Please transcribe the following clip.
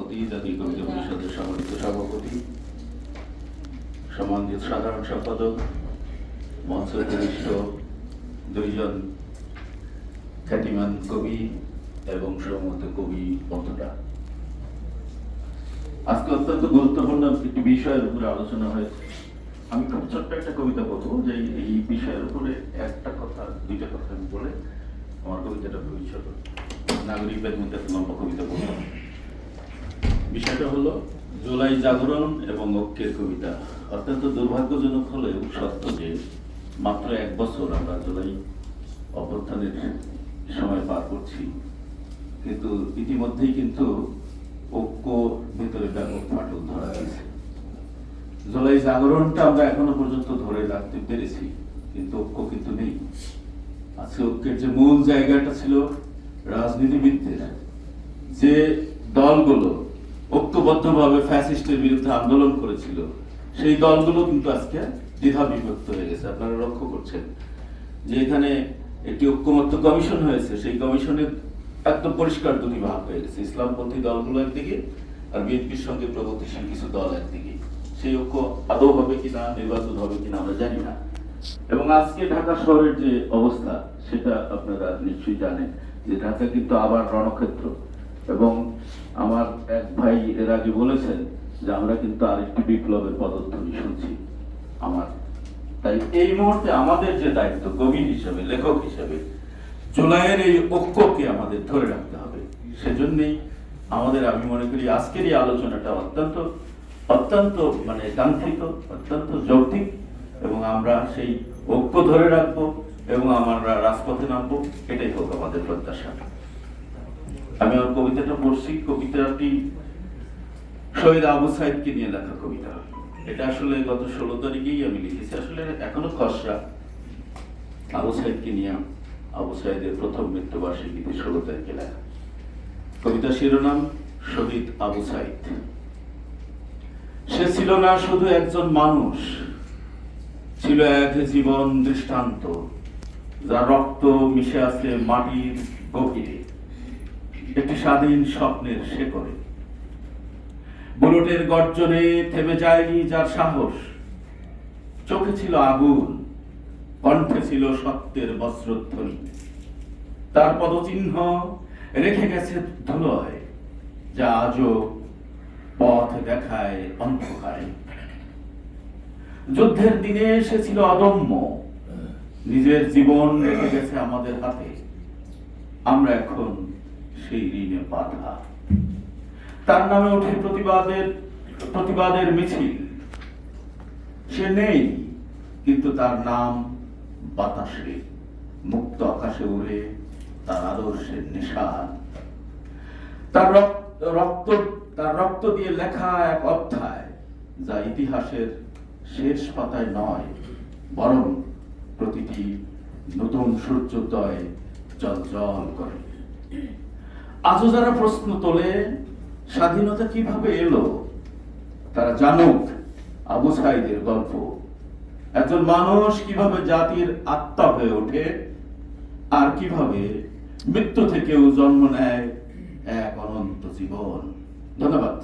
সভাপতি, জাতীয় কবিতা পরিষদের সম্মানিত সভাপতি, সম্মানিত সাধারণ সম্পাদক, মঞ্চের বরিষ্ঠ দুইজন খ্যাতিমান কবি এবং সম্মানিত কবি বন্ধুরা, আজকে অত্যন্ত গুরুত্বপূর্ণ একটি বিষয়ের উপরে আলোচনা হয়েছে। আমি খুব ছোট্ট একটা কবিতা বলবো, যে এই বিষয়ের উপরে দুইটা কথা আমি বলে আমার কবিতাটা খুবই ছোট, নাগরিকদের মধ্যে একটা লম্বা কবিতা বলবো। বিষয়টা হলো জুলাই জাগরণ এবং ঐক্যের কবিতা। অত্যন্ত দুর্ভাগ্যজনক হলেও সত্য যে মাত্র 1 বছর আমরা জুলাই অভ্যুত্থানের সময় পার করছি, কিন্তু ইতিমধ্যেই কিন্তু ঐক্য ভেতরে ব্যাপক ফাটল ধরা দিয়েছে। জুলাই জাগরণটা আমরা এখনো পর্যন্ত ধরে রাখতে পেরেছি, কিন্তু ঐক্য কিন্তু নেই। আজকে ঐক্যের যে মূল জায়গাটা ছিল রাজনীতিবিদদের, যে দলগুলো ঐক্যবদ্ধভাবে ফ্যাসিস্টের বিরুদ্ধে আন্দোলন করেছিল, সেই দলগুলো কিন্তু আজকে দ্বিধা বিভক্ত হয়ে গেছে। আপনারা লক্ষ্য করছেন যে এখানে একটি ঐক্যমত্য কমিশন হয়েছে, সেই কমিশনের একদম পরিষ্কার দুটি ভাগ হয়ে গেছে, ইসলামপন্থী দলগুলো একদিকে আর বিএনপির সঙ্গে প্রগতিশীল কিছু দল একদিকে। সেই ঐক্য আদৌ হবে কিনা, নির্বাচন হবে কিনা আমরা জানি না। এবং আজকে ঢাকা শহরের যে অবস্থা সেটা আপনারা নিশ্চয়ই জানেন, যে ঢাকা কিন্তু আবার রণক্ষেত্র। এবং আমার এক ভাই এর আগে বলেছেন যে আমরা কিন্তু আরেকটি বিপ্লবের পদধ্বনি শুনছি। তাই এই মুহূর্তে আমাদের যে দায়িত্ব কবি হিসেবে, লেখক হিসেবে, জুলাইয়ের এই ঐক্যকে আমাদের ধরে রাখতে হবে। সেজন্যই আমি মনে করি আজকের এই আলোচনাটা অত্যন্ত অত্যন্ত কাঙ্ক্ষিত, অত্যন্ত যৌক্তিক, এবং আমরা সেই ঐক্য ধরে রাখবো এবং আমরা রাজপথে নামবো, এটাই হোক আমাদের প্রত্যাশা। আমি আমার কবিতাটা পড়ছি। কবিতাটি শহীদ আবু সাইদকে নিয়ে লেখা কবিতা। এটা আসলে গত 16 তারিখেই আমি লিখেছি, আসলে এখনো খসড়া। আবু সাইদকে নিয়ে, আবু সাইদের প্রথম মৃত্যুবার্ষিকীতে 16 তারিখে লেখা কবিতা। শিরোনাম শহীদ আবু সাইদ। সে ছিল না শুধু একজন মানুষ, ছিল এক জীবন দৃষ্টান্ত, যার রক্ত মিশে আছে মাটির গভীরে, একটি স্বাধীন স্বপ্নের শেকড়ে। বুলেটের গর্জনে থেমে যায়নি যার সাহস, চোখে ছিল আগুন, কণ্ঠে ছিল সত্যের বজ্রধ্বনি। তার পদচিহ্ন রেখে গেছে ধুলোয়, যা আজও পথ দেখায় অন্ধকারে। যুদ্ধের দিনে সে ছিল অদম্য, নিজের জীবন রেখে গেছে আমাদের হাতে। আমরা এখন সেই ঋণে বাঁধা। তার নামে ওঠে প্রতিবাদের মিছিল। সে নেই, কিন্তু তার নাম বাতাসে, মুক্ত আকাশে উড়ে তার আদর্শের নিশান। তার রক্ত দিয়ে লেখা এক অধ্যায়, যা ইতিহাসের শেষ পাতায় নয়, বরং প্রতিটি নতুন সূর্যোদয় জ্বলজ্বল করে। আজও যারা প্রশ্ন তোলে স্বাধীনতা কিভাবে এলো, তারা জানুক আবু সাইদের গল্প। একজন মানুষ কিভাবে জাতির আত্মা হয়ে ওঠে, আর কিভাবে মৃত্যু থেকেও জন্ম নেয় এক অনন্ত জীবন। ধন্যবাদ।